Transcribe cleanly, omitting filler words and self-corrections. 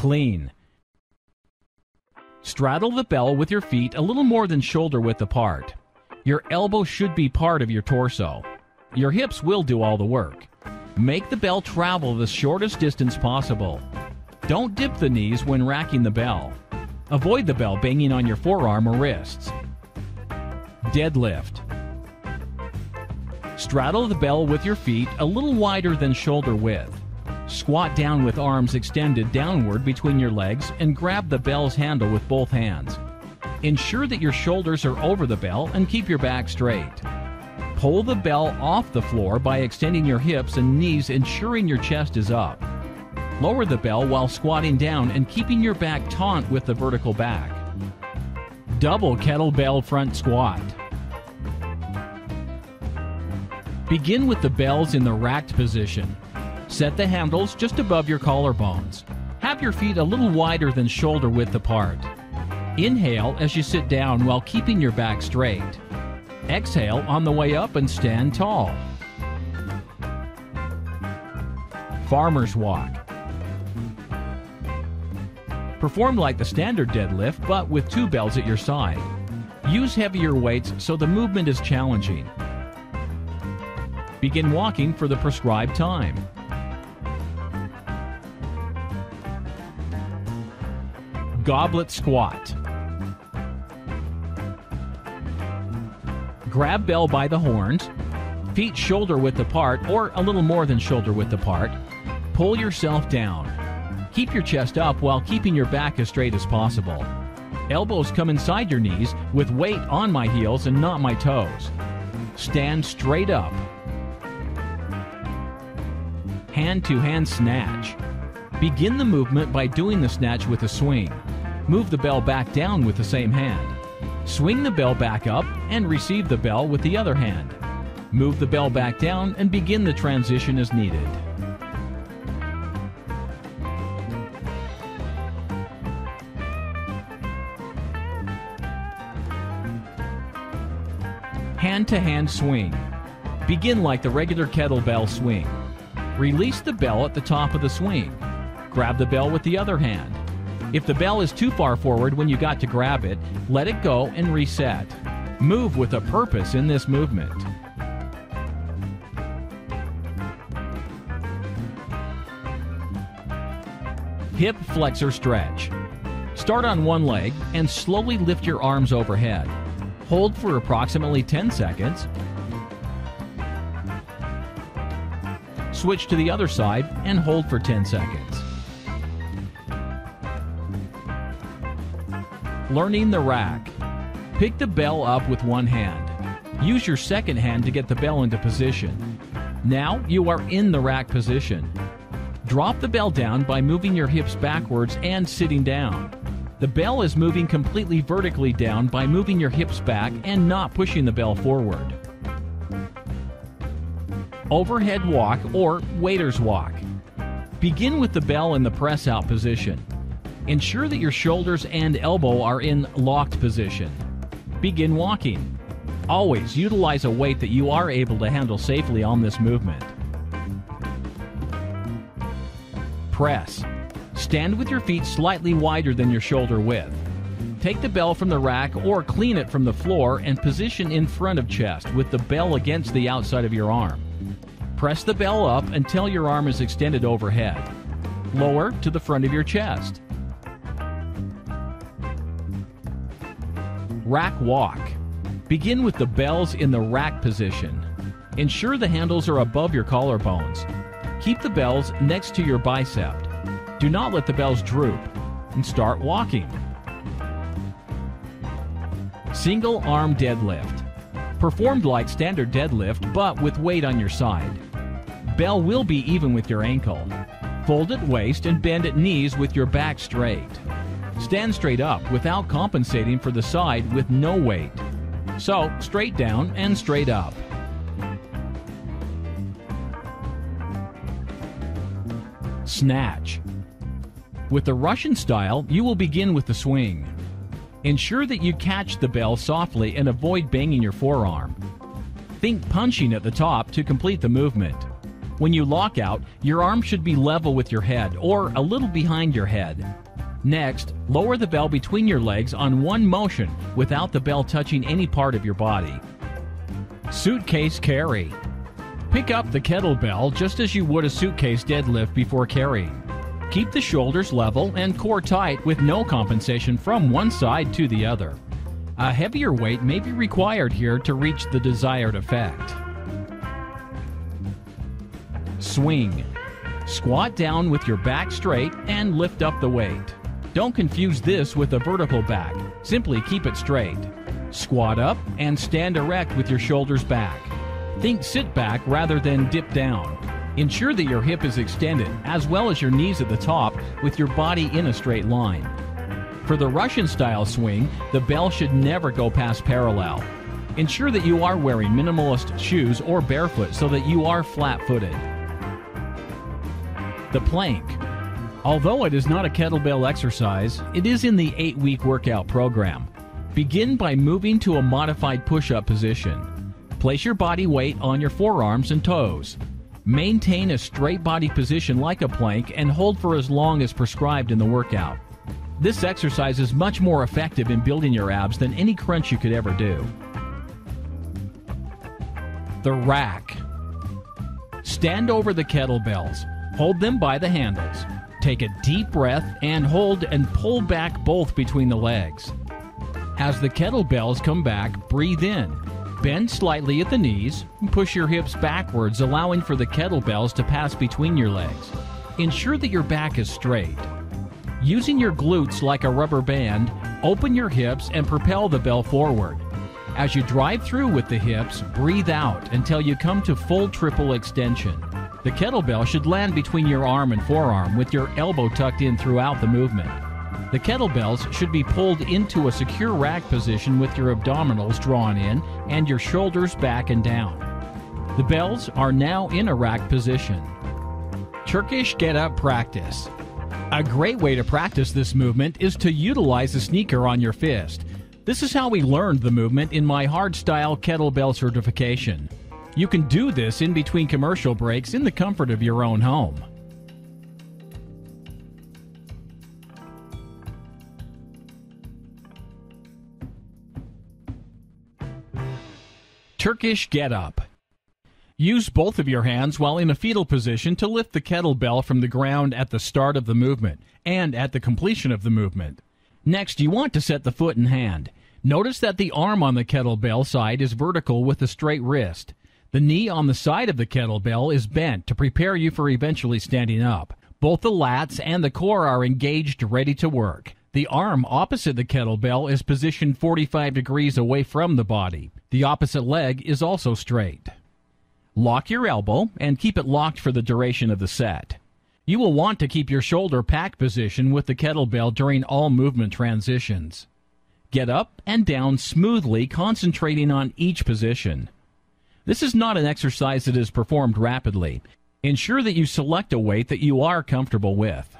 Clean. Straddle the bell with your feet a little more than shoulder width apart. Your elbow should be part of your torso. Your hips will do all the work. Make the bell travel the shortest distance possible. Don't dip the knees when racking the bell. Avoid the bell banging on your forearm or wrists. Deadlift. Straddle the bell with your feet a little wider than shoulder width. Squat down with arms extended downward between your legs and grab the bell's handle with both hands. Ensure that your shoulders are over the bell and keep your back straight. Pull the bell off the floor by extending your hips and knees, ensuring your chest is up. Lower the bell while squatting down and keeping your back taut with the vertical back. Double kettlebell front squat. Begin with the bells in the racked position. Set the handles just above your collarbones. Have your feet a little wider than shoulder width apart. Inhale as you sit down while keeping your back straight. Exhale on the way up and stand tall. Farmer's walk. Perform like the standard deadlift, but with 2 bells at your side. Use heavier weights so the movement is challenging. Begin walking for the prescribed time. Goblet squat. Grab bell by the horns, feet shoulder width apart or a little more than shoulder width apart. Pull yourself down. Keep your chest up while keeping your back as straight as possible. Elbows come inside your knees with weight on my heels and not my toes. Stand straight up. Hand-to-hand snatch. Begin the movement by doing the snatch with a swing. Move the bell back down with the same hand. Swing the bell back up and receive the bell with the other hand. Move the bell back down and begin the transition as needed. Hand-to-hand swing. Begin like the regular kettlebell swing. Release the bell at the top of the swing. Grab the bell with the other hand. If the bell is too far forward when you got to grab it, let it go and reset. Move with a purpose in this movement. Hip flexor stretch. Start on one leg and slowly lift your arms overhead. Hold for approximately 10 seconds. Switch to the other side and hold for 10 seconds. Learning the rack. Pick the bell up with one hand. Use your second hand to get the bell into position. Now you are in the rack position. Drop the bell down by moving your hips backwards and sitting down. The bell is moving completely vertically down by moving your hips back and not pushing the bell forward. Overhead walk or waiter's walk. Begin with the bell in the press out position. Ensure that your shoulders and elbow are in locked position. Begin walking. Always utilize a weight that you are able to handle safely on this movement. Press. Stand with your feet slightly wider than your shoulder width. Take the bell from the rack or clean it from the floor and position in front of chest with the bell against the outside of your arm. Press the bell up until your arm is extended overhead. Lower to the front of your chest. Rack walk. Begin with the bells in the rack position. Ensure the handles are above your collarbones. Keep the bells next to your bicep. Do not let the bells droop, and start walking. Single arm deadlift. Performed like standard deadlift, but with weight on your side. Bell will be even with your ankle. Fold at waist and bend at knees with your back straight. Stand straight up without compensating for the side with no weight. So, straight down and straight up. Snatch. With the Russian style, you will begin with the swing. Ensure that you catch the bell softly and avoid banging your forearm. Think punching at the top to complete the movement. When you lock out, your arm should be level with your head or a little behind your head. Next, lower the bell between your legs on one motion without the bell touching any part of your body. Suitcase carry. Pick up the kettlebell just as you would a suitcase deadlift before carrying. Keep the shoulders level and core tight with no compensation from one side to the other. A heavier weight may be required here to reach the desired effect. Swing. Squat down with your back straight and lift up the weight. Don't confuse this with a vertical back. Simply keep it straight. Squat up and stand erect with your shoulders back. Think sit back rather than dip down. Ensure that your hip is extended, as well as your knees at the top, with your body in a straight line. For the Russian-style swing, the bell should never go past parallel. Ensure that you are wearing minimalist shoes or barefoot so that you are flat-footed. The plank. Although it is not a kettlebell exercise, it is in the 8-week workout program. Begin by moving to a modified push-up position. Place your body weight on your forearms and toes. Maintain a straight body position like a plank and hold for as long as prescribed in the workout. This exercise is much more effective in building your abs than any crunch you could ever do. The rack. Stand over the kettlebells. Hold them by the handles. Take a deep breath and hold and pull back both between the legs. As the kettlebells come back, breathe in. Bend slightly at the knees and push your hips backwards, allowing for the kettlebells to pass between your legs. Ensure that your back is straight. Using your glutes like a rubber band, open your hips and propel the bell forward. As you drive through with the hips, breathe out until you come to full triple extension. The kettlebell should land between your arm and forearm with your elbow tucked in throughout the movement. The kettlebells should be pulled into a secure rack position with your abdominals drawn in and your shoulders back and down. The bells are now in a rack position. Turkish get-up practice. A great way to practice this movement is to utilize a sneaker on your fist. This is how we learned the movement in my hardstyle kettlebell certification. You can do this in between commercial breaks in the comfort of your own home. Turkish get-up. Use both of your hands while in a fetal position to lift the kettlebell from the ground at the start of the movement and at the completion of the movement. Next, you want to set the foot in hand. Notice that the arm on the kettlebell side is vertical with a straight wrist. The knee on the side of the kettlebell is bent to prepare you for eventually standing up. Both the lats and the core are engaged, ready to work. The arm opposite the kettlebell is positioned 45 degrees away from the body. The opposite leg is also straight. Lock your elbow and keep it locked for the duration of the set. You will want to keep your shoulder pack position with the kettlebell during all movement transitions. Get up and down smoothly, concentrating on each position. This is not an exercise that is performed rapidly. Ensure that you select a weight that you are comfortable with.